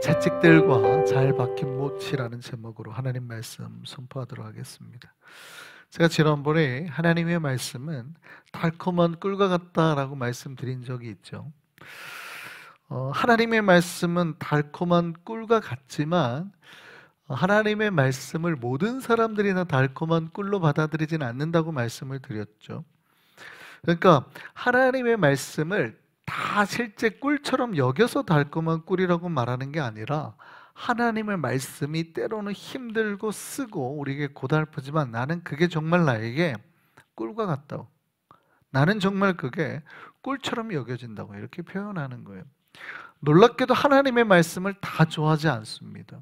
채찍들과 잘 박힌 못이라는 제목으로 하나님 말씀 선포하도록 하겠습니다. 제가 지난번에 하나님의 말씀은 달콤한 꿀과 같다라고 말씀드린 적이 있죠. 하나님의 말씀은 달콤한 꿀과 같지만 하나님의 말씀을 모든 사람들이 다 달콤한 꿀로 받아들이진 않는다고 말씀을 드렸죠. 그러니까 하나님의 말씀을 다 실제 꿀처럼 여겨서 달콤한 꿀이라고 말하는 게 아니라 하나님의 말씀이 때로는 힘들고 쓰고 우리에게 고달프지만 나는 그게 정말 나에게 꿀과 같다고, 나는 정말 그게 꿀처럼 여겨진다고 이렇게 표현하는 거예요. 놀랍게도 하나님의 말씀을 다 좋아하지 않습니다.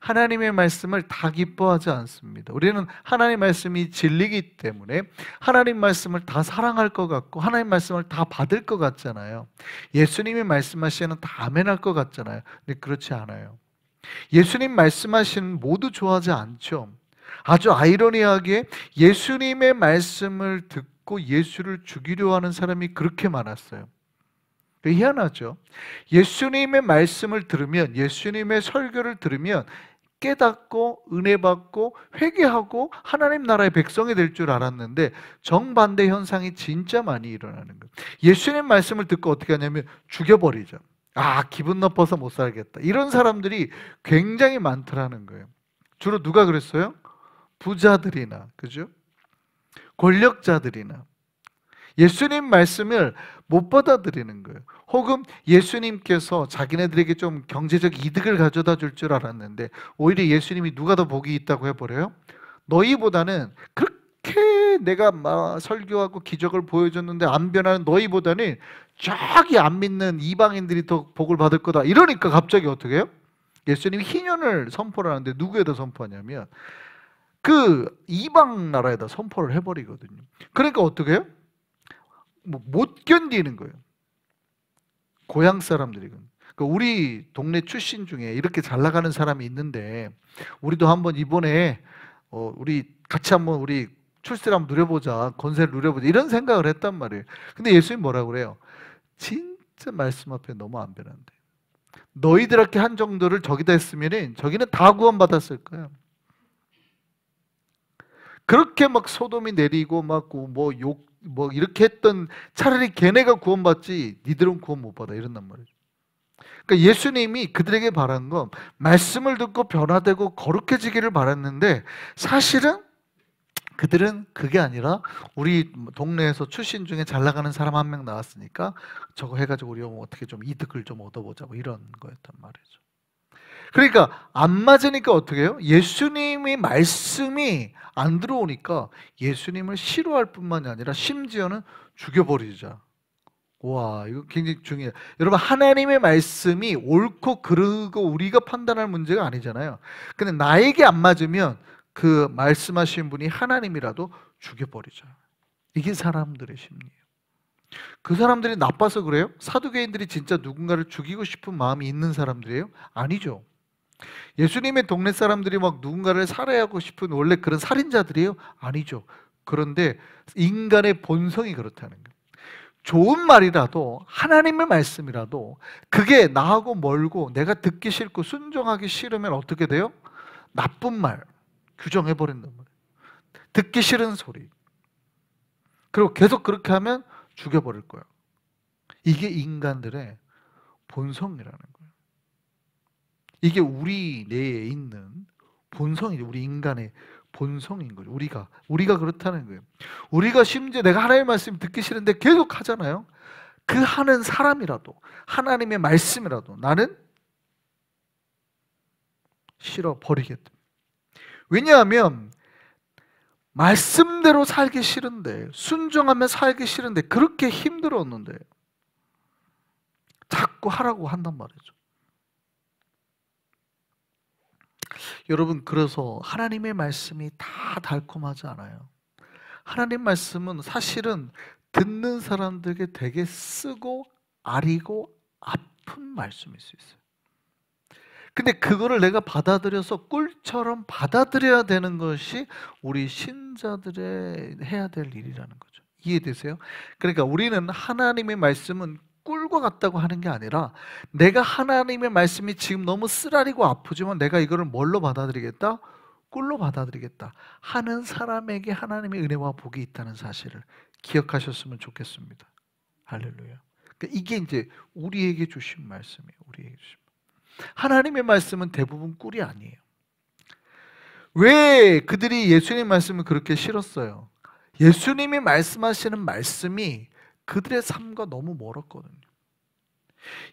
하나님의 말씀을 다 기뻐하지 않습니다. 우리는 하나님 말씀이 진리이기 때문에 하나님 말씀을 다 사랑할 것 같고 하나님 말씀을 다 받을 것 같잖아요. 예수님이 말씀하시는 다 아멘할 것 같잖아요. 근데 그렇지 않아요. 예수님 말씀하시는 모두 좋아하지 않죠. 아주 아이러니하게 예수님의 말씀을 듣고 예수를 죽이려 하는 사람이 그렇게 많았어요. 희한하죠. 예수님의 말씀을 들으면, 예수님의 설교를 들으면 깨닫고 은혜 받고 회개하고 하나님 나라의 백성이 될 줄 알았는데 정반대 현상이 진짜 많이 일어나는 거예요. 예수님 말씀을 듣고 어떻게 하냐면 죽여버리죠. 기분 나빠서 못 살겠다, 이런 사람들이 굉장히 많더라는 거예요. 주로 누가 그랬어요? 부자들이나, 그죠? 권력자들이나 예수님 말씀을 못 받아들이는 거예요. 혹은 예수님께서 자기네들에게 좀 경제적 이득을 가져다 줄 줄 알았는데 오히려 예수님이 누가 더 복이 있다고 해버려요? 너희보다는, 그렇게 내가 막 설교하고 기적을 보여줬는데 안 변하는 너희보다는 저기 안 믿는 이방인들이 더 복을 받을 거다, 이러니까 갑자기 어떻게 해요? 예수님이 희년을 선포를 하는데 누구에다 선포하냐면 그 이방 나라에다 선포를 해버리거든요. 그러니까 어떻게 해요? 못 견디는 거예요. 고향 사람들이거든요. 우리 동네 출신 중에 이렇게 잘 나가는 사람이 있는데 우리도 한번 이번에 우리 같이 한번 우리 출세를 한번 누려보자, 권세를 누려보자, 이런 생각을 했단 말이에요. 근데 예수님 뭐라고 그래요? 진짜 말씀 앞에 너무 안 변한대. 너희들한테 한 정도를 저기다 했으면 저기는 다 구원받았을 거야. 그렇게 막 소돔이 내리고 막 뭐 이렇게 했던, 차라리 걔네가 구원받지 니들은 구원 못 받아, 이런단 말이죠. 그러니까 예수님이 그들에게 바란 건 말씀을 듣고 변화되고 거룩해지기를 바랐는데 사실은 그들은 그게 아니라 우리 동네에서 출신 중에 잘 나가는 사람 한 명 나왔으니까 저거 해가지고 우리 어떻게 좀 이득을 좀 얻어보자, 뭐 이런 거였단 말이죠. 그러니까 안 맞으니까 어떻게 해요? 예수님의 말씀이 안 들어오니까 예수님을 싫어할 뿐만이 아니라 심지어는 죽여버리자. 와, 이거 굉장히 중요해요. 여러분, 하나님의 말씀이 옳고 그르고 우리가 판단할 문제가 아니잖아요. 근데 나에게 안 맞으면 그 말씀하신 분이 하나님이라도 죽여버리자. 이게 사람들의 심리예요. 그 사람들이 나빠서 그래요? 사두개인들이 진짜 누군가를 죽이고 싶은 마음이 있는 사람들이에요? 아니죠. 예수님의 동네 사람들이 막 누군가를 살해하고 싶은 원래 그런 살인자들이에요? 아니죠. 그런데 인간의 본성이 그렇다는 거예요. 좋은 말이라도, 하나님의 말씀이라도 그게 나하고 멀고 내가 듣기 싫고 순종하기 싫으면 어떻게 돼요? 나쁜 말 규정해버린단 말이에요. 듣기 싫은 소리. 그리고 계속 그렇게 하면 죽여버릴 거야. 이게 인간들의 본성이라는 거예요. 이게 우리 내에 있는 본성이죠. 우리 인간의 본성인 거죠. 우리가 그렇다는 거예요. 우리가 심지어 내가 하나님의 말씀 듣기 싫은데 계속 하잖아요. 그 하는 사람이라도, 하나님의 말씀이라도 나는 싫어 버리겠다. 왜냐하면 말씀대로 살기 싫은데, 순종하며 살기 싫은데 그렇게 힘들었는데 자꾸 하라고 한단 말이죠. 여러분, 그래서 하나님의 말씀이 다 달콤하지 않아요. 하나님 말씀은 사실은 듣는 사람들에게 되게 쓰고 아리고 아픈 말씀일 수 있어요. 근데 그거를 내가 받아들여서 꿀처럼 받아들여야 되는 것이 우리 신자들의 해야 될 일이라는 거죠. 이해되세요? 그러니까 우리는 하나님의 말씀은 꿀과 같다고 하는 게 아니라 내가 하나님의 말씀이 지금 너무 쓰라리고 아프지만 내가 이거를 뭘로 받아들이겠다? 꿀로 받아들이겠다 하는 사람에게 하나님의 은혜와 복이 있다는 사실을 기억하셨으면 좋겠습니다. 할렐루야. 그러니까 이게 이제 우리에게 주신 말씀이에요. 우리에게 주신 하나님의 말씀은 대부분 꿀이 아니에요. 왜 그들이 예수님 말씀을 그렇게 싫었어요? 예수님이 말씀하시는 말씀이 그들의 삶과 너무 멀었거든요.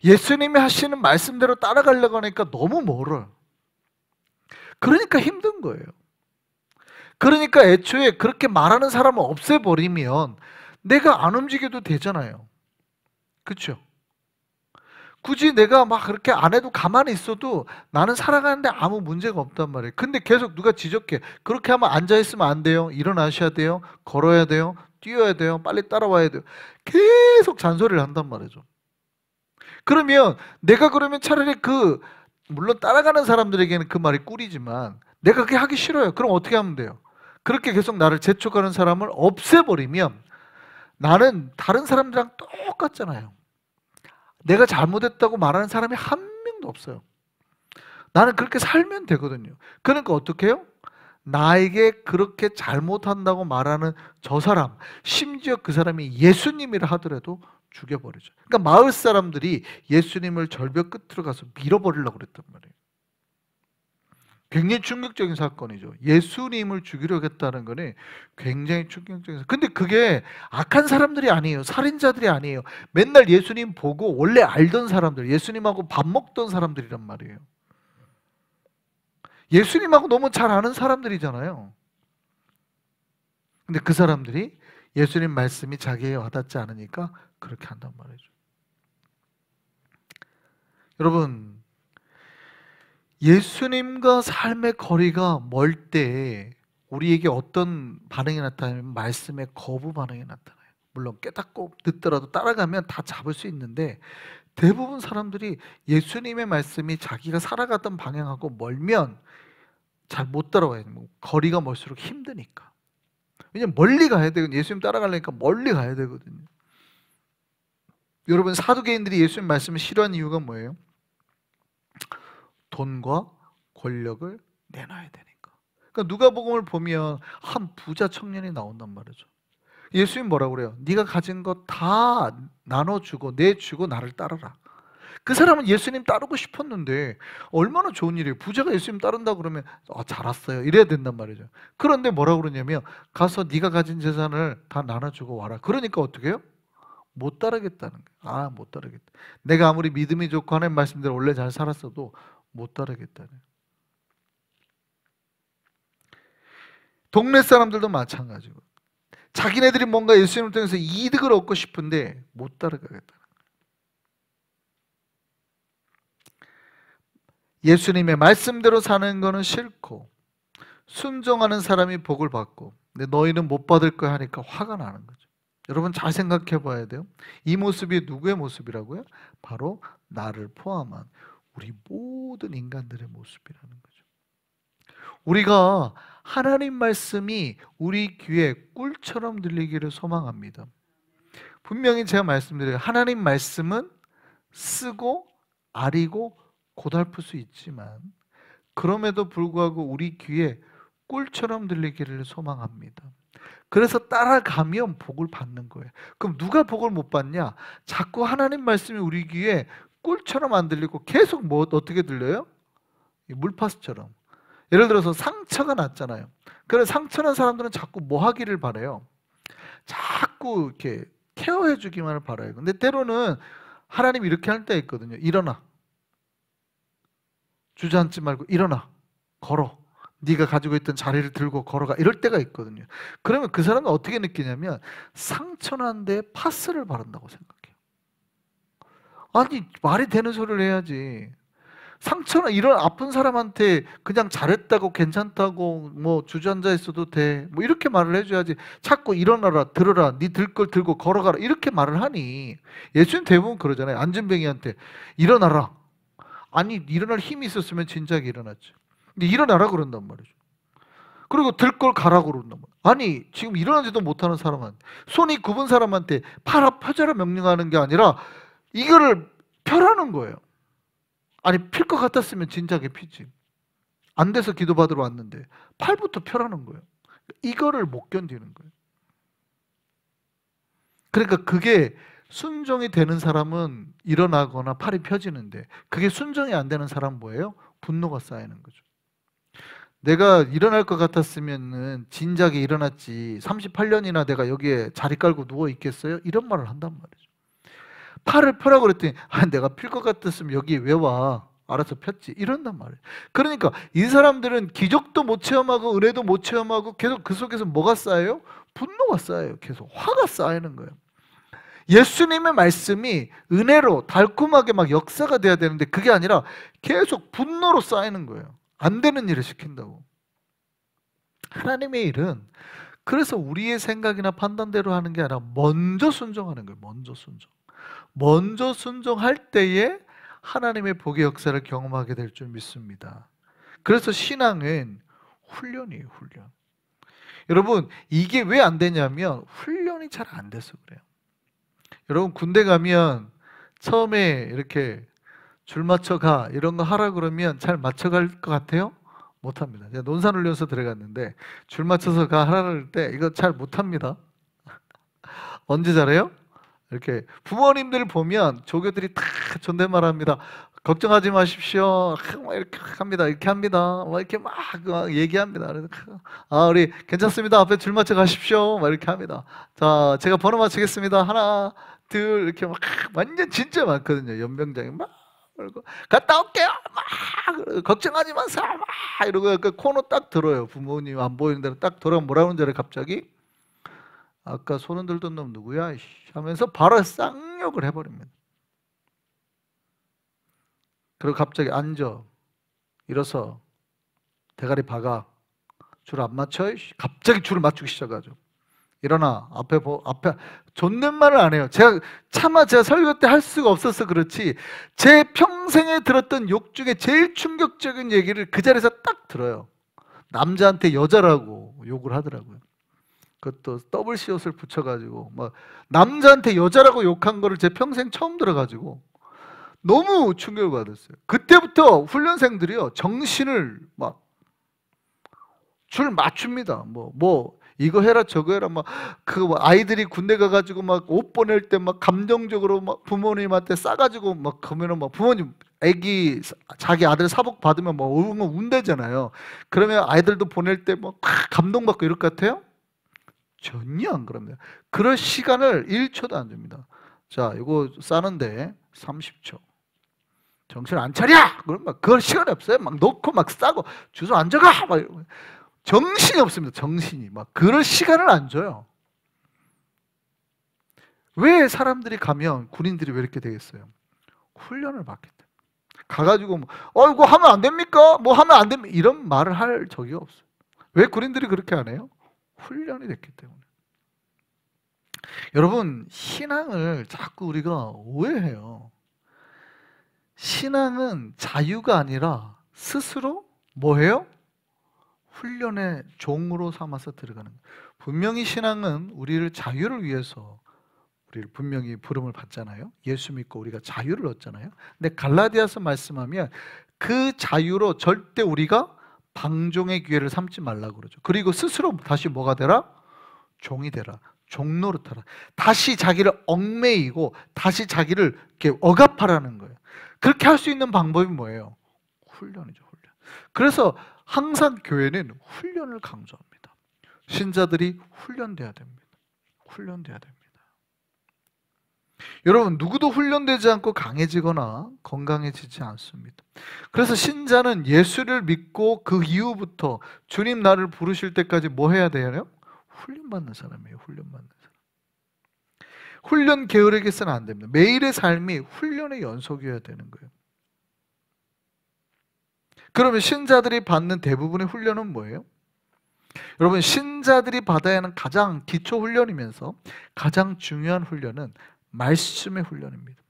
예수님이 하시는 말씀대로 따라가려고 하니까 너무 멀어요. 그러니까 힘든 거예요. 그러니까 애초에 그렇게 말하는 사람을 없애버리면 내가 안 움직여도 되잖아요. 그렇죠? 굳이 내가 막 그렇게 안 해도 가만히 있어도 나는 살아가는데 아무 문제가 없단 말이에요. 근데 계속 누가 지적해. 그렇게 하면 앉아있으면 안 돼요. 일어나셔야 돼요. 걸어야 돼요. 뛰어야 돼요. 빨리 따라와야 돼요. 계속 잔소리를 한단 말이죠. 그러면 내가 그러면 차라리 물론 따라가는 사람들에게는 그 말이 꿀이지만 내가 그게 하기 싫어요. 그럼 어떻게 하면 돼요? 그렇게 계속 나를 재촉하는 사람을 없애버리면 나는 다른 사람들이랑 똑같잖아요. 내가 잘못했다고 말하는 사람이 한 명도 없어요. 나는 그렇게 살면 되거든요. 그러니까 어떻게 해요? 나에게 그렇게 잘못한다고 말하는 저 사람, 심지어 그 사람이 예수님이라 하더라도 죽여버리죠. 그러니까 마을 사람들이 예수님을 절벽 끝으로 가서 밀어버리려고 그랬단 말이에요. 굉장히 충격적인 사건이죠. 예수님을 죽이려고 했다는 거는 굉장히 충격적인. 근데 그게 악한 사람들이 아니에요. 살인자들이 아니에요. 맨날 예수님 보고 원래 알던 사람들, 예수님하고 밥 먹던 사람들이란 말이에요. 예수님하고 너무 잘 아는 사람들이잖아요. 근데 그 사람들이 예수님 말씀이 자기에게 와닿지 않으니까 그렇게 한단 말이죠. 여러분, 예수님과 삶의 거리가 멀 때 우리에게 어떤 반응이 나타나면 말씀의 거부 반응이 나타나요. 물론 깨닫고 듣더라도 따라가면 다 잡을 수 있는데 대부분 사람들이 예수님의 말씀이 자기가 살아갔던 방향하고 멀면 잘 못 따라와요. 거리가 멀수록 힘드니까. 왜냐면 멀리 가야 되거든요. 예수님 따라가려니까 멀리 가야 되거든요. 여러분, 사두개인들이 예수님 말씀을 싫어하는 이유가 뭐예요? 돈과 권력을 내놔야 되니까. 그러니까 누가복음을 보면 한 부자 청년이 나온단 말이죠. 예수님 뭐라고 그래요? 네가 가진 거 다 나눠주고 내주고 나를 따르라. 그 사람은 예수님 따르고 싶었는데 얼마나 좋은 일이에요. 부자가 예수님 따른다 그러면 잘 왔어요 이래야 된단 말이죠. 그런데 뭐라고 그러냐면 가서 네가 가진 재산을 다 나눠주고 와라. 그러니까 어떻게 해요? 못 따르겠다는 거예요. 못 따르겠다. 내가 아무리 믿음이 좋고 하나님 말씀대로 원래 잘 살았어도 못 따르겠다는. 동네 사람들도 마찬가지고 자기네들이 뭔가 예수님을 통해서 이득을 얻고 싶은데 못 따라가겠다. 예수님의 말씀대로 사는 거는 싫고 순종하는 사람이 복을 받고 근데 너희는 못 받을 거야 하니까 화가 나는 거죠. 여러분 잘 생각해 봐야 돼요. 이 모습이 누구의 모습이라고요? 바로 나를 포함한 우리 모든 인간들의 모습이라는 거죠. 우리가 하나님 말씀이 우리 귀에 꿀처럼 들리기를 소망합니다. 분명히 제가 말씀드려요. 하나님 말씀은 쓰고 아리고 고달플 수 있지만 그럼에도 불구하고 우리 귀에 꿀처럼 들리기를 소망합니다. 그래서 따라가면 복을 받는 거예요. 그럼 누가 복을 못 받냐? 자꾸 하나님 말씀이 우리 귀에 꿀처럼 안 들리고 계속 어떻게 들려요? 물파스처럼. 예를 들어서 상처가 났잖아요. 그래서 상처난 사람들은 자꾸 뭐 하기를 바라요? 자꾸 이렇게 케어해 주기만을 바라요. 근데 때로는 하나님이 이렇게 할 때 있거든요. 일어나. 주저앉지 말고 일어나. 걸어. 네가 가지고 있던 자리를 들고 걸어가. 이럴 때가 있거든요. 그러면 그 사람은 어떻게 느끼냐면 상처난 데 파스를 바른다고 생각해요. 아니 말이 되는 소리를 해야지. 상처나 이런 아픈 사람한테 그냥 잘했다고 괜찮다고 뭐 주저앉아 있어도 돼 뭐 이렇게 말을 해줘야지. 자꾸 일어나라 들어라 네 들 걸 들고 걸어가라 이렇게 말을 하니. 예수님 대부분 그러잖아요. 안진뱅이한테 일어나라. 아니 일어날 힘이 있었으면 진작에 일어났지. 근데 일어나라 그런단 말이죠. 그리고 들 걸 가라고 그런단 말이에요. 아니 지금 일어나지도 못하는 사람한테 손이 굽은 사람한테 팔아 펴져라 명령하는 게 아니라 이거를 펴라는 거예요. 아니 필 것 같았으면 진작에 피지. 안 돼서 기도받으러 왔는데 팔부터 펴라는 거예요. 이거를 못 견디는 거예요. 그러니까 그게 순종이 되는 사람은 일어나거나 팔이 펴지는데, 그게 순종이 안 되는 사람은 뭐예요? 분노가 쌓이는 거죠. 내가 일어날 것 같았으면은 진작에 일어났지 38년이나 내가 여기에 자리 깔고 누워 있겠어요? 이런 말을 한단 말이죠. 팔을 펴라고 그랬더니 내가 필 것 같았으면 여기 왜 와? 알아서 폈지. 이런단 말이에요. 그러니까 이 사람들은 기적도 못 체험하고 은혜도 못 체험하고 계속 그 속에서 뭐가 쌓여요? 분노가 쌓여요. 계속 화가 쌓이는 거예요. 예수님의 말씀이 은혜로 달콤하게 막 역사가 돼야 되는데 그게 아니라 계속 분노로 쌓이는 거예요. 안 되는 일을 시킨다고. 하나님의 일은 그래서 우리의 생각이나 판단대로 하는 게 아니라 먼저 순종하는 거예요. 먼저 순종. 먼저 순종할 때에 하나님의 복의 역사를 경험하게 될 줄 믿습니다. 그래서 신앙은 훈련이에요. 훈련. 여러분 이게 왜 안 되냐면 훈련이 잘 안 돼서 그래요. 여러분 군대 가면 처음에 이렇게 줄 맞춰가 이런 거 하라 그러면 잘 맞춰갈 것 같아요? 못합니다. 제가 논산훈련소 들어갔는데 줄 맞춰서 가 하라 그럴 때 이거 잘 못합니다. 언제 잘해요? 이렇게 부모님들 보면 조교들이 다 존댓말합니다. 걱정하지 마십시오. 막 이렇게 합니다. 이렇게 합니다. 막 이렇게 막 얘기합니다. 그래서 우리 괜찮습니다. 앞에 줄 맞춰 가십시오. 막 이렇게 합니다. 자, 제가 번호 맞추겠습니다. 하나, 둘 이렇게 막 완전 진짜 많거든요. 연병장이 막 그러고 갔다 올게요. 막 걱정하지 마세요. 막 이러고 그 코너 딱 들어요. 부모님 안 보이는 대로 딱 돌아 뭐라 그러는 줄 알아요? 갑자기 아까 손 흔들던 놈 누구야? 하면서 바로 쌍욕을 해버립니다. 그리고 갑자기 앉아, 일어서, 대가리 박아, 줄 안 맞춰? 갑자기 줄을 맞추기 시작하죠. 일어나, 앞에 존댓말을 안 해요. 제가 설교 때 할 수가 없어서 그렇지 제 평생에 들었던 욕 중에 제일 충격적인 얘기를 그 자리에서 딱 들어요. 남자한테 여자라고 욕을 하더라고요. 그것도 더블 시옷을 붙여가지고 막 남자한테 여자라고 욕한 거를 제 평생 처음 들어가지고 너무 충격을 받았어요. 그때부터 훈련생들이요 정신을 막 줄 맞춥니다. 뭐 이거 해라 저거 해라 막 그 아이들이 군대 가가지고 막 옷 보낼 때 막 감정적으로 막 부모님한테 싸가지고 막 그러면은 막 부모님 애기 자기 아들 사복 받으면 막 운대잖아요. 그러면 아이들도 보낼 때 막 감동받고 이럴 것 같아요? 전혀 안 그럽니다. 그럴 시간을 1초도 안 줍니다. 자, 이거 싸는데 30초. 정신 안 차려! 그럼 막 그럴 시간이 없어요. 막 놓고 막 싸고 주소 안 적어! 막 이러고. 정신이 없습니다. 정신이 막 그럴 시간을 안 줘요. 왜 사람들이 가면 군인들이 왜 이렇게 되겠어요? 훈련을 받기 때문에. 가가지고 이거 하면 안 됩니까? 뭐 하면 안 됩니까? 이런 말을 할 적이 없어요. 왜 군인들이 그렇게 안 해요? 훈련이 됐기 때문에. 여러분 신앙을 자꾸 우리가 오해해요. 신앙은 자유가 아니라 스스로 뭐해요? 훈련의 종으로 삼아서 들어가는 거예요. 분명히 신앙은 우리를 자유를 위해서 우리를 분명히 부름을 받잖아요. 예수 믿고 우리가 자유를 얻잖아요. 근데 갈라디아서 말씀하면 그 자유로 절대 우리가 방종의 기회를 삼지 말라고 그러죠. 그리고 스스로 다시 뭐가 되라? 종이 되라. 종노릇하라. 다시 자기를 얽매이고 다시 자기를 이렇게 억압하라는 거예요. 그렇게 할 수 있는 방법이 뭐예요? 훈련이죠. 훈련. 그래서 항상 교회는 훈련을 강조합니다. 신자들이 훈련돼야 됩니다. 훈련돼야 됩니다. 여러분 누구도 훈련되지 않고 강해지거나 건강해지지 않습니다. 그래서 신자는 예수를 믿고 그 이후부터 주님 나를 부르실 때까지 뭐 해야 돼요? 훈련받는 사람이에요. 훈련받는 사람. 훈련 게으르게서는 안 됩니다. 매일의 삶이 훈련의 연속이어야 되는 거예요. 그러면 신자들이 받는 대부분의 훈련은 뭐예요? 여러분 신자들이 받아야 하는 가장 기초 훈련이면서 가장 중요한 훈련은 말씀의 훈련입니다.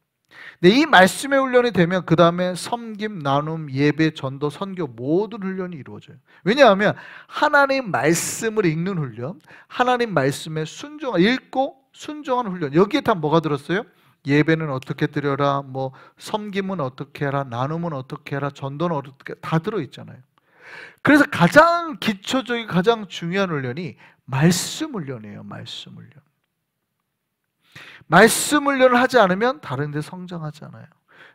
근데 이 말씀의 훈련이 되면 그 다음에 섬김, 나눔, 예배, 전도, 선교 모든 훈련이 이루어져요. 왜냐하면 하나님 말씀을 읽는 훈련, 하나님 말씀에 읽고 순종하는 훈련, 여기에 다 뭐가 들었어요? 예배는 어떻게 드려라, 뭐 섬김은 어떻게 해라, 나눔은 어떻게 해라, 전도는 어떻게, 다 들어있잖아요. 그래서 가장 기초적인 가장 중요한 훈련이 말씀 훈련이에요. 말씀 훈련. 말씀 훈련을 하지 않으면 다른 데 성장하지 않아요.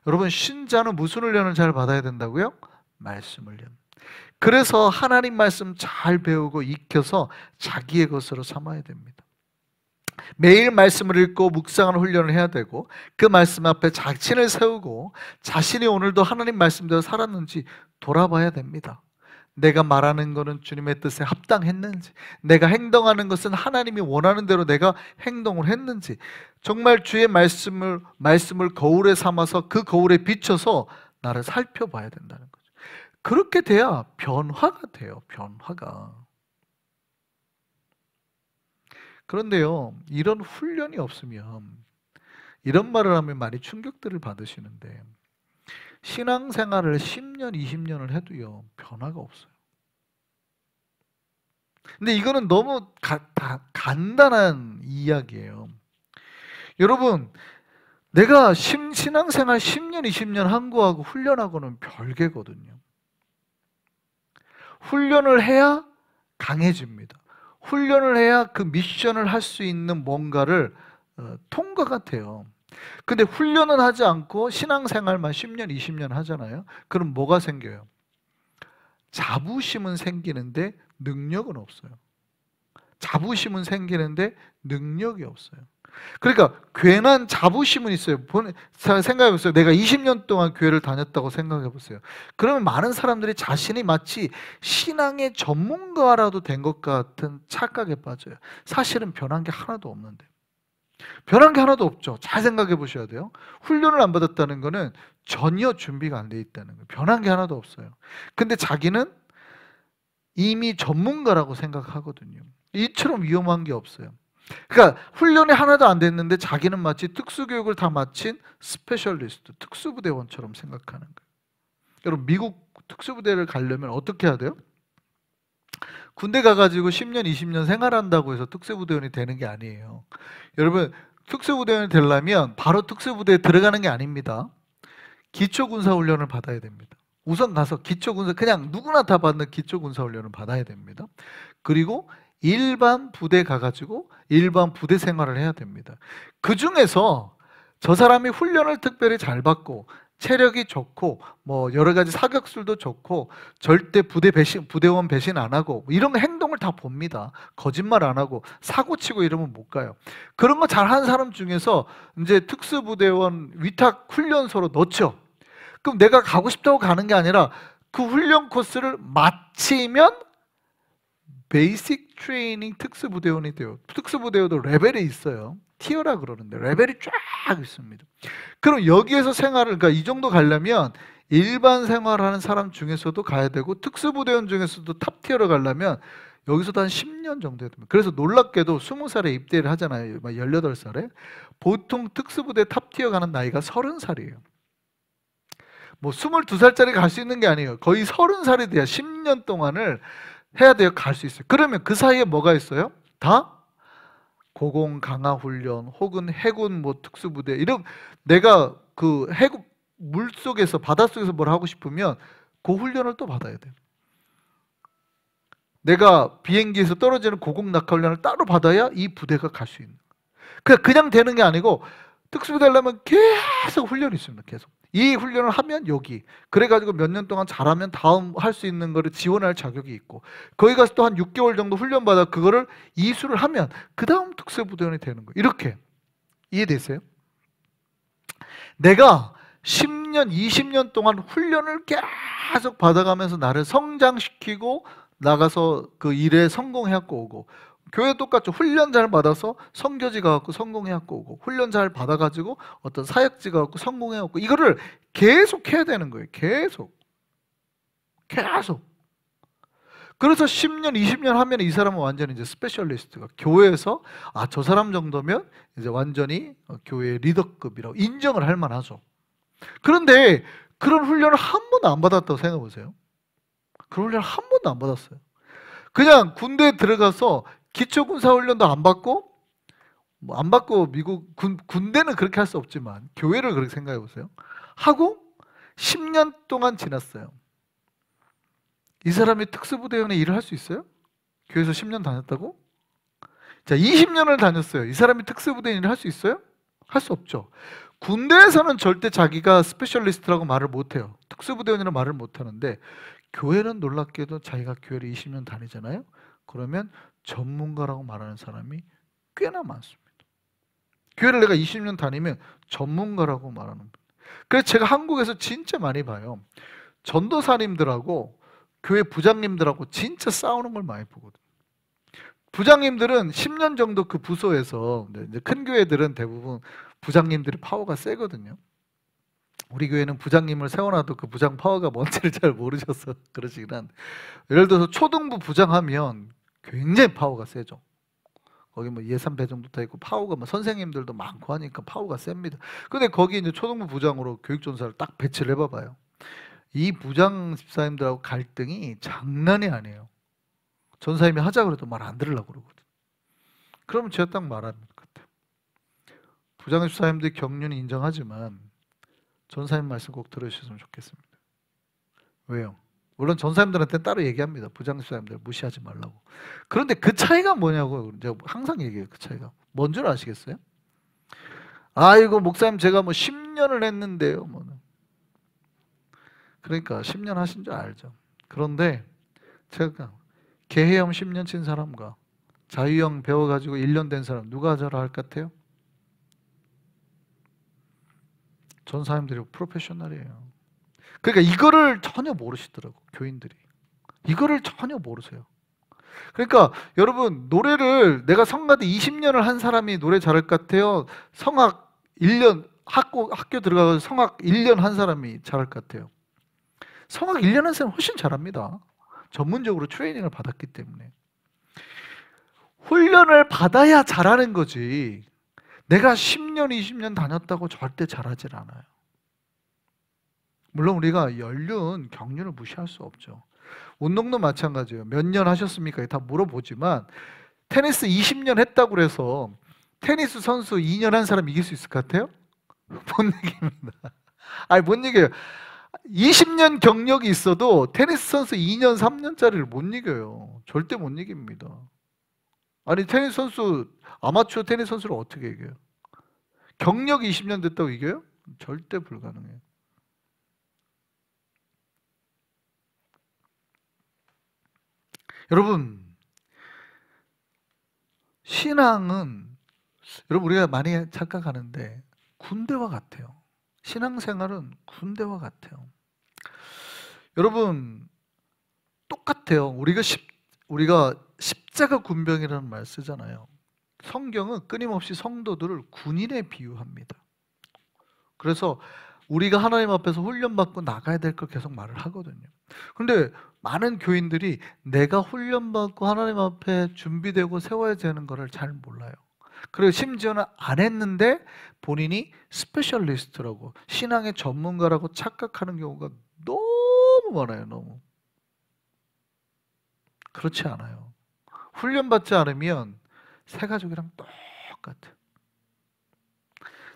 여러분, 신자는 무슨 훈련을 잘 받아야 된다고요? 말씀 훈련. 그래서 하나님 말씀 잘 배우고 익혀서 자기의 것으로 삼아야 됩니다. 매일 말씀을 읽고 묵상하는 훈련을 해야 되고, 그 말씀 앞에 자신을 세우고 자신이 오늘도 하나님 말씀대로 살았는지 돌아봐야 됩니다. 내가 말하는 것은 주님의 뜻에 합당했는지, 내가 행동하는 것은 하나님이 원하는 대로 내가 행동을 했는지, 정말 주의 말씀을 거울에 삼아서 그 거울에 비춰서 나를 살펴봐야 된다는 거죠. 그렇게 돼야 변화가 돼요. 변화가. 그런데요, 이런 훈련이 없으면, 이런 말을 하면 많이 충격들을 받으시는데, 신앙생활을 10년, 20년을 해도요, 변화가 없어요. 근데 이거는 너무 간단한 이야기예요. 여러분, 내가 신앙생활 10년, 20년 한 거하고 훈련하고는 별개거든요. 훈련을 해야 강해집니다. 훈련을 해야 그 미션을 할 수 있는 뭔가를 통과가 돼요. 근데 훈련은 하지 않고 신앙생활만 10년, 20년 하잖아요. 그럼 뭐가 생겨요? 자부심은 생기는데 능력은 없어요. 자부심은 생기는데 능력이 없어요. 그러니까 괜한 자부심은 있어요. 생각해 보세요. 내가 20년 동안 교회를 다녔다고 생각해 보세요. 그러면 많은 사람들이 자신이 마치 신앙의 전문가라도 된 것 같은 착각에 빠져요. 사실은 변한 게 하나도 없는데. 변한 게 하나도 없죠. 잘 생각해 보셔야 돼요. 훈련을 안 받았다는 거는 전혀 준비가 안 돼 있다는 거예요. 변한 게 하나도 없어요. 근데 자기는 이미 전문가라고 생각하거든요. 이처럼 위험한 게 없어요. 그러니까 훈련이 하나도 안 됐는데 자기는 마치 특수교육을 다 마친 스페셜리스트, 특수부대원처럼 생각하는 거예요. 여러분, 미국 특수부대를 가려면 어떻게 해야 돼요? 군대 가가지고 10년, 20년 생활한다고 해서 특수부대원이 되는 게 아니에요. 여러분, 특수부대원이 되려면 바로 특수부대에 들어가는 게 아닙니다. 기초군사훈련을 받아야 됩니다. 우선 가서 기초군사, 그냥 누구나 다 받는 기초군사훈련을 받아야 됩니다. 그리고 일반 부대 가가지고 일반 부대 생활을 해야 됩니다. 그 중에서 저 사람이 훈련을 특별히 잘 받고 체력이 좋고 뭐 여러 가지 사격술도 좋고 절대 부대원 배신 안 하고 이런 행동을 다 봅니다. 거짓말 안 하고 사고 치고 이러면 못 가요. 그런 거 잘하는 사람 중에서 이제 특수부대원 위탁 훈련소로 넣죠. 그럼 내가 가고 싶다고 가는 게 아니라 그 훈련 코스를 마치면 베이직 트레이닝 특수부대원이 돼요. 특수부대원도 레벨이 있어요. 티어라 그러는데 레벨이 쫙 있습니다. 그럼 여기에서 생활을, 그러니까 이 정도 가려면 일반 생활하는 사람 중에서도 가야 되고 특수부대원 중에서도 탑 티어로 가려면 여기서도 한 10년 정도 해야 됩니다. 그래서 놀랍게도 20살에 입대를 하잖아요. 18살에. 보통 특수부대 탑 티어 가는 나이가 30살이에요. 뭐 22살짜리 갈 수 있는 게 아니에요. 거의 30살이 돼야 10년 동안을 해야 돼요. 갈 수 있어요. 그러면 그 사이에 뭐가 있어요? 다 고공 강화 훈련 혹은 해군 뭐 특수부대, 이런 내가 그 해군 물속에서 바닷속에서 뭘 하고 싶으면 그 훈련을 또 받아야 돼요. 내가 비행기에서 떨어지는 고공 낙하 훈련을 따로 받아야 이 부대가 갈 수 있는 거예요. 그냥 되는 게 아니고 특수부대 하려면 계속 훈련이 있습니다. 계속 이 훈련을 하면 여기, 그래가지고 몇 년 동안 잘하면 다음 할 수 있는 거를 지원할 자격이 있고, 거기 가서 또 한 6개월 정도 훈련받아 그거를 이수를 하면 그 다음 특수부대원이 되는 거예요. 이렇게 이해되세요? 내가 10년, 20년 동안 훈련을 계속 받아가면서 나를 성장시키고 나가서 그 일에 성공해갖고 오고, 교회 똑같죠. 훈련 잘 받아서 선교지 가갖고 성공해갖고 오고, 훈련 잘 받아가지고 어떤 사역지 가갖고 성공해갖고, 이거를 계속 해야 되는 거예요. 계속. 그래서 10년, 20년 하면 이 사람은 완전히 이제 스페셜리스트가 교회에서 저 사람 정도면 이제 완전히 교회의 리더급이라고 인정을 할 만하죠. 그런데 그런 훈련을 한 번도 안 받았다고 생각해 보세요. 그런 훈련을 한 번도 안 받았어요. 그냥 군대에 들어가서 기초군사훈련도 안 받고 뭐 안 받고 미국 군대는 그렇게 할 수 없지만 교회를 그렇게 생각해 보세요. 하고 10년 동안 지났어요. 이 사람이 특수부대원의 일을 할 수 있어요? 교회에서 10년 다녔다고? 자, 20년을 다녔어요. 이 사람이 특수부대원 일을 할 수 있어요? 할 수 없죠. 군대에서는 절대 자기가 스페셜리스트라고 말을 못해요. 특수부대원이라고 말을 못하는데 교회는 놀랍게도 자기가 교회를 20년 다니잖아요. 그러면 전문가라고 말하는 사람이 꽤나 많습니다. 교회를 내가 20년 다니면 전문가라고 말하는 분. 그래서 제가 한국에서 진짜 많이 봐요. 전도사님들하고 교회 부장님들하고 진짜 싸우는 걸 많이 보거든요. 부장님들은 10년 정도 그 부서에서, 이제 큰 교회들은 대부분 부장님들의 파워가 세거든요. 우리 교회는 부장님을 세워놔도 그 부장 파워가 뭔지를 잘 모르셔서 그러시긴 한데, 예를 들어서 초등부 부장하면 굉장히 파워가 세죠. 거기 뭐 예산 배정도 다 있고 파워가 뭐 선생님들도 많고 하니까 파워가 셉니다. 근데 거기 이제 초등부 부장으로 교육전사를 딱 배치를 해봐봐요. 이 부장 집사님들하고 갈등이 장난이 아니에요. 전사님이 하자 그래도 말 안 들으려고 그러거든. 그러면 제가 딱 말하는 것 같아요. 부장 집사님들 격려는 인정하지만 전사님 말씀 꼭 들으셨으면 좋겠습니다. 왜요? 물론 전사님들한테 따로 얘기합니다. 부장 집사님들 무시하지 말라고. 그런데 그 차이가 뭐냐고 제가 항상 얘기해요. 그 차이가 뭔 줄 아시겠어요? 아이고 목사님 제가 뭐 10년을 했는데요. 뭐. 그러니까 10년 하신 줄 알죠. 그런데 제가 개헤엄 10년 친 사람과 자유형 배워가지고 1년 된 사람 누가 잘할 것 같아요? 전사님들이 프로페셔널이에요. 그러니까 이거를 전혀 모르시더라고 교인들이. 이거를 전혀 모르세요. 그러니까 여러분 노래를 내가 성가대 20년을 한 사람이 노래 잘할 것 같아요? 성악 1년 학교 들어가서 성악 1년 한 사람이 잘할 것 같아요? 성악 1년 한 사람이 훨씬 잘합니다. 전문적으로 트레이닝을 받았기 때문에. 훈련을 받아야 잘하는 거지 내가 10년 20년 다녔다고 절대 잘하질 않아요. 물론 우리가 연륜, 경륜을 무시할 수 없죠. 운동도 마찬가지예요. 몇 년 하셨습니까? 다 물어보지만 테니스 20년 했다고 그래서 테니스 선수 2년 한 사람 이길 수 있을 것 같아요? 못 이깁니다. 아니 못 이겨요. 20년 경력이 있어도 테니스 선수 2년, 3년짜리를 못 이겨요. 절대 못 이깁니다. 아니 테니스 선수, 아마추어 테니스 선수를 어떻게 이겨요? 경력이 20년 됐다고 이겨요? 절대 불가능해요. 여러분 신앙은 여러분 우리가 많이 착각하는데 군대와 같아요. 신앙생활은 군대와 같아요. 여러분 똑같아요. 우리가 십자가 군병이라는 말 쓰잖아요. 성경은 끊임없이 성도들을 군인에 비유합니다. 그래서 우리가 하나님 앞에서 훈련받고 나가야 될 걸 계속 말을 하거든요. 근데 많은 교인들이 내가 훈련받고 하나님 앞에 준비되고 세워야 되는 거를 잘 몰라요. 그리고 심지어는 안 했는데 본인이 스페셜리스트라고 신앙의 전문가라고 착각하는 경우가 너무 많아요. 너무. 그렇지 않아요. 훈련받지 않으면 새가족이랑 똑같아요.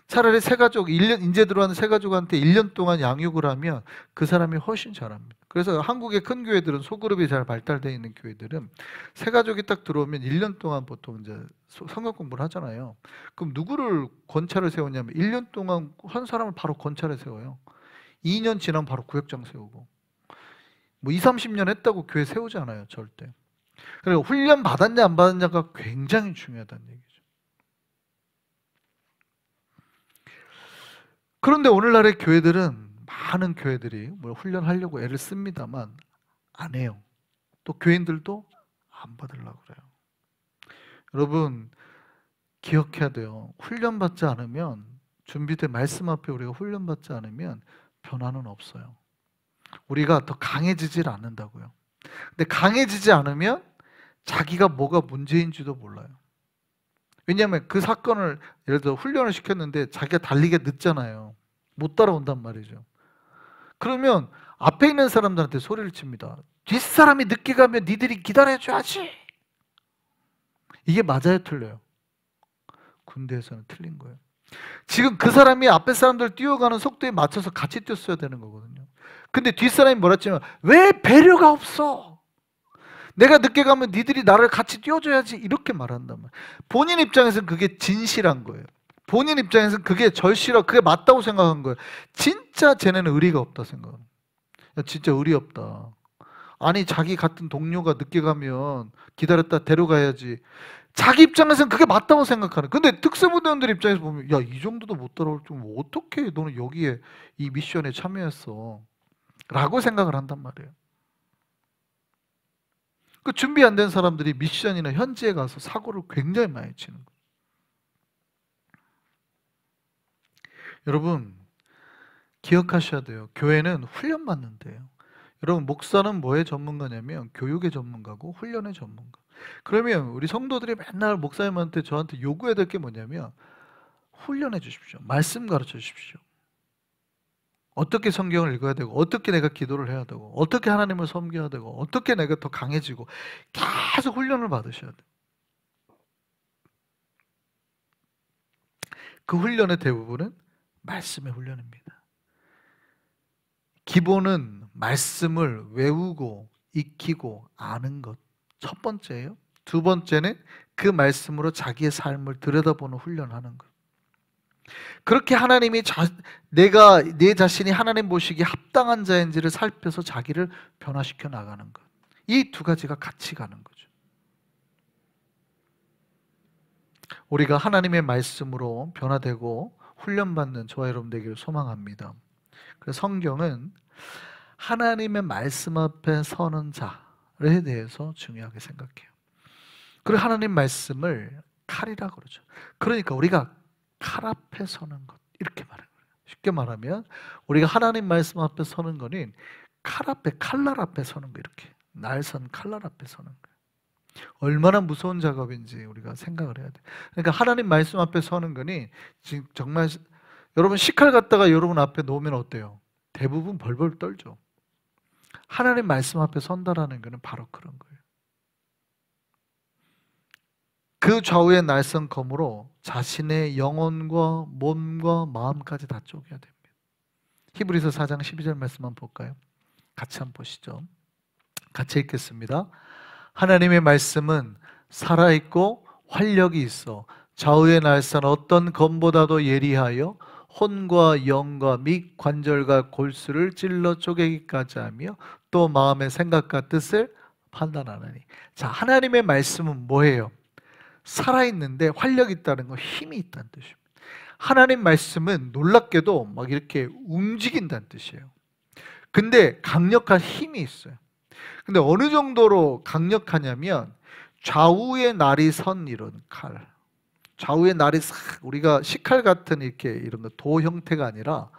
차라리 새가족, 1년, 인제 들어가는 새가족한테 1년 동안 양육을 하면 그 사람이 훨씬 잘합니다. 그래서 한국의 큰 교회들은 소그룹이 잘 발달되어 있는 교회들은 새가족이 딱 들어오면 1년 동안 보통 이제 성경 공부를 하잖아요. 그럼 누구를 권차를 세우냐면 1년 동안 한 사람을 바로 권차를 세워요. 2년 지나면 바로 구역장 세우고. 뭐 20, 30년 했다고 교회 세우지 않아요. 절대. 그리고 훈련 받았냐 안 받았냐가 굉장히 중요하다는 얘기죠. 그런데 오늘날의 교회들은 많은 교회들이 뭘 훈련하려고 애를 씁니다만 안 해요. 또 교인들도 안 받으려고 그래요. 여러분 기억해야 돼요. 훈련받지 않으면 준비된 말씀 앞에 우리가 훈련받지 않으면 변화는 없어요. 우리가 더 강해지질 않는다고요. 근데 강해지지 않으면 자기가 뭐가 문제인지도 몰라요. 왜냐하면 그 사건을 예를 들어 훈련을 시켰는데 자기가 달리기가 늦잖아요. 못 따라온단 말이죠. 그러면 앞에 있는 사람들한테 소리를 칩니다. 뒷사람이 늦게 가면 니들이 기다려줘야지. 이게 맞아요, 틀려요? 군대에서는 틀린 거예요. 지금 그 사람이 앞에 사람들 뛰어가는 속도에 맞춰서 같이 뛰었어야 되는 거거든요. 근데 뒷사람이 뭐라 했지만 왜 배려가 없어? 내가 늦게 가면 니들이 나를 같이 띄워줘야지 이렇게 말한단 말이에요. 본인 입장에서는 그게 진실한 거예요. 본인 입장에서는 그게 절실하고 그게 맞다고 생각한 거예요. 진짜 쟤네는 의리가 없다 생각합니다. 야, 진짜 의리 없다. 아니 자기 같은 동료가 늦게 가면 기다렸다 데려가야지. 자기 입장에서는 그게 맞다고 생각하는. 근데 특수부대원들 입장에서 보면 야, 이 정도도 못 따라올 줄 어떻게 너는 여기에 이 미션에 참여했어? 라고 생각을 한단 말이에요. 그 준비 안 된 사람들이 미션이나 현지에 가서 사고를 굉장히 많이 치는 거예요. 여러분 기억하셔야 돼요. 교회는 훈련받는 데예요. 여러분 목사는 뭐의 전문가냐면 교육의 전문가고 훈련의 전문가. 그러면 우리 성도들이 맨날 목사님한테 저한테 요구해야 될 게 뭐냐면 훈련해 주십시오. 말씀 가르쳐 주십시오. 어떻게 성경을 읽어야 되고 어떻게 내가 기도를 해야 되고 어떻게 하나님을 섬겨야 되고 어떻게 내가 더 강해지고 계속 훈련을 받으셔야 돼요. 그 훈련의 대부분은 말씀의 훈련입니다. 기본은 말씀을 외우고 익히고 아는 것. 첫 번째예요. 두 번째는 그 말씀으로 자기의 삶을 들여다보는 훈련하는 것. 그렇게 하나님이 내가 내 자신이 하나님 보시기에 합당한 자인지를 살펴서 자기를 변화시켜 나가는 것. 이 두 가지가 같이 가는 거죠. 우리가 하나님의 말씀으로 변화되고 훈련받는 저와 여러분 되기를 소망합니다. 그래서 성경은 하나님의 말씀 앞에 서는 자에 대해서 중요하게 생각해요. 그리고 하나님 말씀을 칼이라고 그러죠. 그러니까 우리가 칼 앞에 서는 것 이렇게 말하는 거예요. 쉽게 말하면 우리가 하나님 말씀 앞에 서는 거는 칼 앞에 칼날 앞에 서는 거 이렇게 날선 칼날 앞에 서는 거예요. 얼마나 무서운 작업인지 우리가 생각을 해야 돼요. 그러니까 하나님 말씀 앞에 서는 거니 지금 정말 여러분 식칼 갖다가 여러분 앞에 놓으면 어때요? 대부분 벌벌 떨죠. 하나님 말씀 앞에 선다라는 거는 바로 그런 거예요. 그 좌우의 날선 검으로 자신의 영혼과 몸과 마음까지 다 쪼개야 됩니다. 히브리서 4장 12절 말씀만 볼까요? 같이 한번 보시죠. 같이 읽겠습니다. 하나님의 말씀은 살아있고 활력이 있어 좌우의 날선 어떤 검보다도 예리하여 혼과 영과 및 관절과 골수를 찔러 쪼개기까지 하며 또 마음의 생각과 뜻을 판단하나니. 자, 하나님의 말씀은 뭐예요? 살아있는데 활력이 있다는 거, 힘이 있다는 뜻입니다. 하나님 말씀은 놀랍게도 막 이렇게 움직인다는 뜻이에요. 근데 강력한 힘이 있어요. 근데 어느 정도로 강력하냐면 좌우의 날이 선 이런 칼, 좌우의 날이 싹 우리가 식칼 같은 이렇게 이런 거 도 형태가 아니라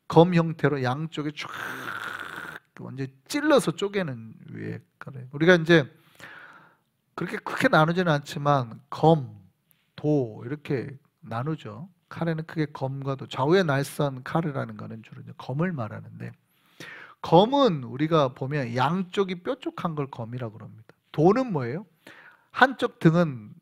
검 형태로 양쪽에 쫙 완전 찔러서 쪼개는 위에 칼을 우리가 이제 그렇게 크게 나누지는 않지만 검, 도 이렇게 나누죠. 칼에는 크게 검과 도, 좌우의 날선 칼이라는 거는 주로 이제 검을 말하는데 검은 우리가 보면 양쪽이 뾰족한 걸 검이라고 합니다. 도는 뭐예요? 한쪽 등은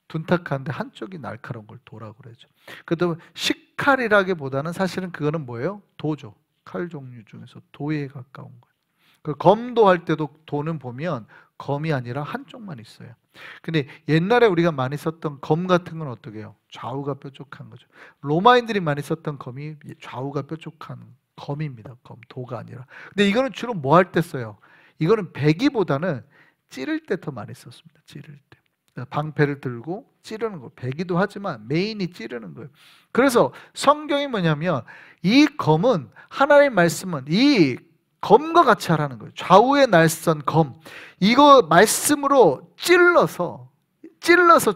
둔탁한데 한쪽이 날카로운 걸 도라고 그러죠. 그다음에 식칼이라기보다는 사실은 그거는 뭐예요? 도죠. 칼 종류 중에서 도에 가까운 거예요. 그 검도 할 때도 도는 보면 검이 아니라 한쪽만 있어요. 근데 옛날에 우리가 많이 썼던 검 같은 건 어떻게 해요? 좌우가 뾰족한 거죠. 로마인들이 많이 썼던 검이 좌우가 뾰족한 검입니다. 검, 도가 아니라. 근데 이거는 주로 뭐 할 때 써요? 이거는 배기보다는 찌를 때 더 많이 썼습니다. 찌를 때. 방패를 들고 찌르는 거. 배기도 하지만 메인이 찌르는 거예요. 그래서 성경이 뭐냐면 이 검은 하나님의 말씀은 이 검과 같이 하라는 거예요. 좌우의 날선 검. 이거 말씀으로 찔러서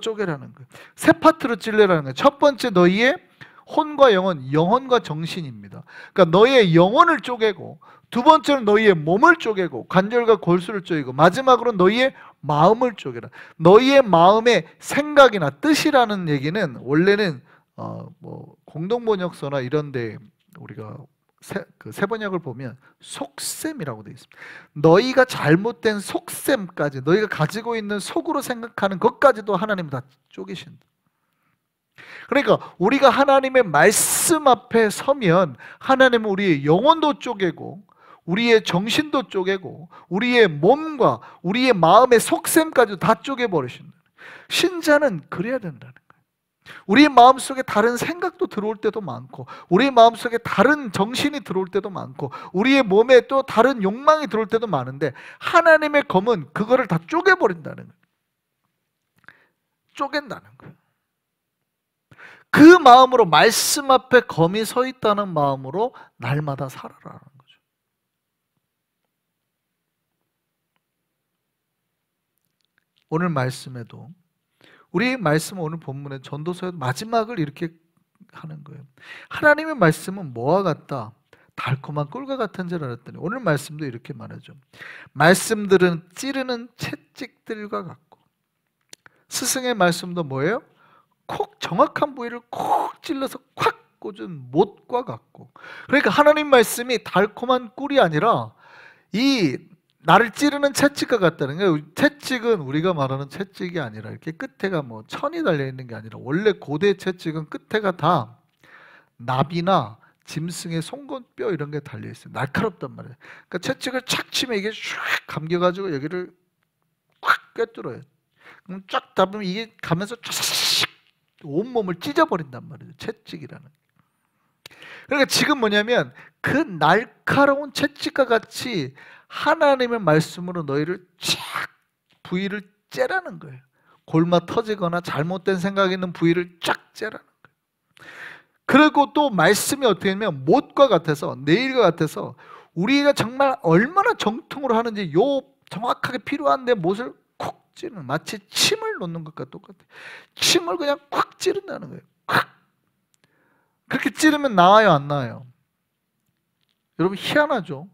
쪼개라는 거예요. 세 파트로 찔러라는 거예요. 첫 번째 너희의 혼과 영혼, 영혼과 정신입니다. 그러니까 너희의 영혼을 쪼개고 두 번째는 너희의 몸을 쪼개고 관절과 골수를 쪼개고 마지막으로 너희의 마음을 쪼개라. 너희의 마음의 생각이나 뜻이라는 얘기는 원래는 뭐 공동번역서나 이런데 우리가 세번역을 보면 속셈이라고 되어 있습니다. 너희가 잘못된 속셈까지 너희가 가지고 있는 속으로 생각하는 것까지도 하나님은 다 쪼개신다. 그러니까 우리가 하나님의 말씀 앞에 서면 하나님은 우리의 영혼도 쪼개고 우리의 정신도 쪼개고 우리의 몸과 우리의 마음의 속셈까지 다 쪼개버리신다. 신자는 그래야 된다는 거예요. 우리의 마음속에 다른 생각도 들어올 때도 많고 우리의 마음속에 다른 정신이 들어올 때도 많고 우리의 몸에 또 다른 욕망이 들어올 때도 많은데 하나님의 검은 그거를 다 쪼개버린다는 거예요. 쪼갠다는 거예요. 그 마음으로 말씀 앞에 검이 서 있다는 마음으로 날마다 살아라는 거죠. 오늘 말씀에도 우리 말씀은 오늘 본문의 전도서의 마지막을 이렇게 하는 거예요. 하나님의 말씀은 뭐와 같다? 달콤한 꿀과 같은 줄 알았더니 오늘 말씀도 이렇게 말하죠. 말씀들은 찌르는 채찍들과 같고 스승의 말씀도 뭐예요? 콕 정확한 부위를 콕 찔러서 콱 꽂은 못과 같고 그러니까 하나님 말씀이 달콤한 꿀이 아니라 이 나를 찌르는 채찍과 같다는 거예요. 채찍은 우리가 말하는 채찍이 아니라 이렇게 끝에가 뭐 천이 달려있는 게 아니라 원래 고대 채찍은 끝에가 다 나비나 짐승의 송곳뼈 이런 게 달려있어요. 날카롭단 말이에요. 그러니까 채찍을 착 치면 이게 슉 감겨가지고 여기를 콱 꿰뚫어요. 그럼 쫙 잡으면 이게 가면서 쫙 온몸을 찢어버린단 말이에요. 채찍이라는. 그러니까 지금 뭐냐면 그 날카로운 채찍과 같이 하나님의 말씀으로 너희를 쫙 부위를 째라는 거예요. 골마 터지거나 잘못된 생각이 있는 부위를 쫙 째라는 거예요. 그리고 또 말씀이 어떻게 되면 못과 같아서 네일과 같아서 우리가 정말 얼마나 정통으로 하는지 요 정확하게 필요한데 못을 콕 찌르는 마치 침을 놓는 것과 똑같아요. 침을 그냥 콱 찌른다는 거예요. 콱. 그렇게 찌르면 나와요, 안 나와요? 여러분 희한하죠?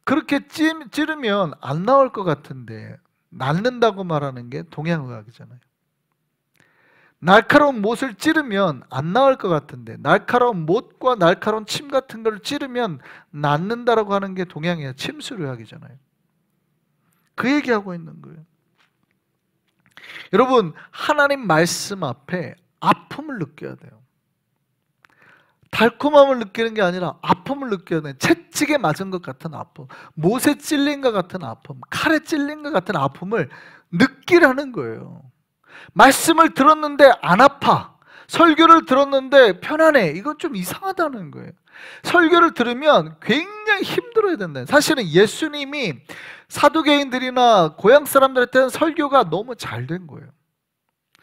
그렇게 찌르면 안 나올 것 같은데 낫는다고 말하는 게 동양의학이잖아요. 날카로운 못을 찌르면 안 나올 것 같은데 날카로운 못과 날카로운 침 같은 걸 찌르면 낫는다라고 하는 게 동양의학, 침술의학이잖아요. 그 얘기하고 있는 거예요. 여러분 하나님 말씀 앞에 아픔을 느껴야 돼요. 달콤함을 느끼는 게 아니라 아픔을 느껴야 돼요. 채찍에 맞은 것 같은 아픔, 못에 찔린 것 같은 아픔, 칼에 찔린 것 같은 아픔을 느끼라는 거예요. 말씀을 들었는데 안 아파, 설교를 들었는데 편안해, 이건 좀 이상하다는 거예요. 설교를 들으면 굉장히 힘들어야 된다. 사실은 예수님이 사두개인들이나 고향 사람들한테는 설교가 너무 잘 된 거예요.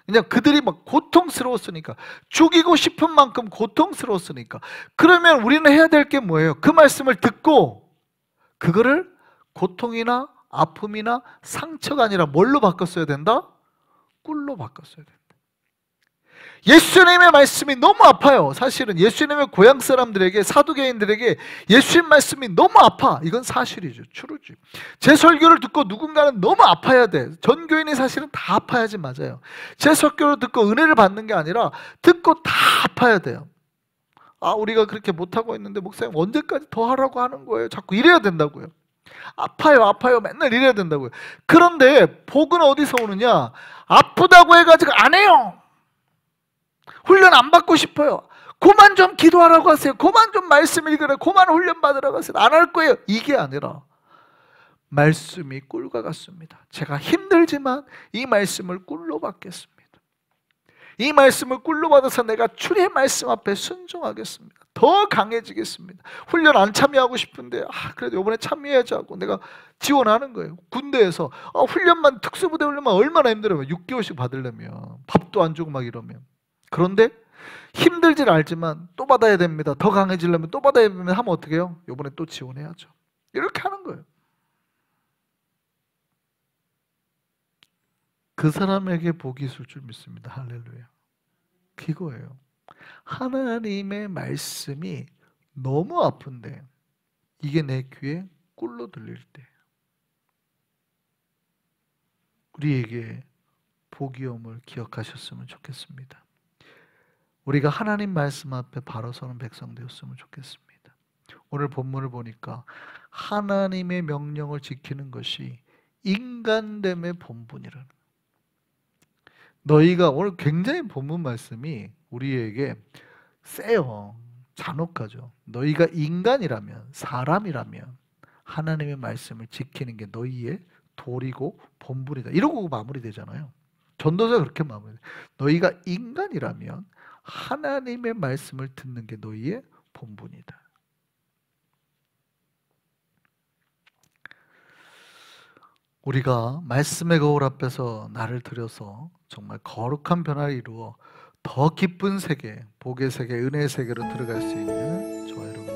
그냥 그들이 막 고통스러웠으니까, 죽이고 싶은 만큼 고통스러웠으니까. 그러면 우리는 해야 될 게 뭐예요? 그 말씀을 듣고 그거를 고통이나 아픔이나 상처가 아니라 뭘로 바꿨어야 된다? 꿀로 바꿨어야 된다. 예수님의 말씀이 너무 아파요. 사실은 예수님의 고향 사람들에게, 사두개인들에게 예수님 말씀이 너무 아파. 이건 사실이죠. 추루지. 제 설교를 듣고 누군가는 너무 아파야 돼. 전교인이 사실은 다 아파야지 맞아요. 제 설교를 듣고 은혜를 받는 게 아니라 듣고 다 아파야 돼요. 아, 우리가 그렇게 못하고 있는데 목사님 언제까지 더 하라고 하는 거예요? 자꾸 이래야 된다고요. 아파요, 아파요. 맨날 이래야 된다고요. 그런데 복은 어디서 오느냐? 아프다고 해가지고 안 해요. 훈련 안 받고 싶어요. 그만 좀 기도하라고 하세요. 그만 좀 말씀 읽으라. 그만 훈련 받으라고 하세요. 안 할 거예요. 이게 아니라 말씀이 꿀과 같습니다. 제가 힘들지만 이 말씀을 꿀로 받겠습니다. 이 말씀을 꿀로 받아서 내가 주의 말씀 앞에 순종하겠습니다. 더 강해지겠습니다. 훈련 안 참여하고 싶은데 그래도 이번에 참여해야지 하고 내가 지원하는 거예요. 군대에서 훈련만, 특수부대 훈련만 얼마나 힘들어요. 6개월씩 받으려면 밥도 안 주고 막 이러면. 그런데 힘들질 알지만 또 받아야 됩니다. 더 강해지려면 또 받아야 됩니다. 하면 어떻게 해요? 이번에 또 지원해야죠. 이렇게 하는 거예요. 그 사람에게 복이 있을 줄 믿습니다. 할렐루야. 그거예요. 하나님의 말씀이 너무 아픈데 이게 내 귀에 꿀로 들릴 때 우리에게 복이 옴을 기억하셨으면 좋겠습니다. 우리가 하나님 말씀 앞에 바로 서는 백성 되었으면 좋겠습니다. 오늘 본문을 보니까 하나님의 명령을 지키는 것이 인간됨의 본분이라는, 너희가 오늘 굉장히 본문 말씀이 우리에게 세요. 잔혹하죠. 너희가 인간이라면, 사람이라면 하나님의 말씀을 지키는 게 너희의 도리고 본분이다. 이러고 마무리되잖아요. 전도서가 그렇게 마무리돼. 너희가 인간이라면 하나님의 말씀을 듣는 게 너희의 본분이다. 우리가 말씀의 거울 앞에서 나를 들여서 정말 거룩한 변화를 이루어 더 기쁜 세계, 복의 세계, 은혜의 세계로 들어갈 수 있는 저와 여러분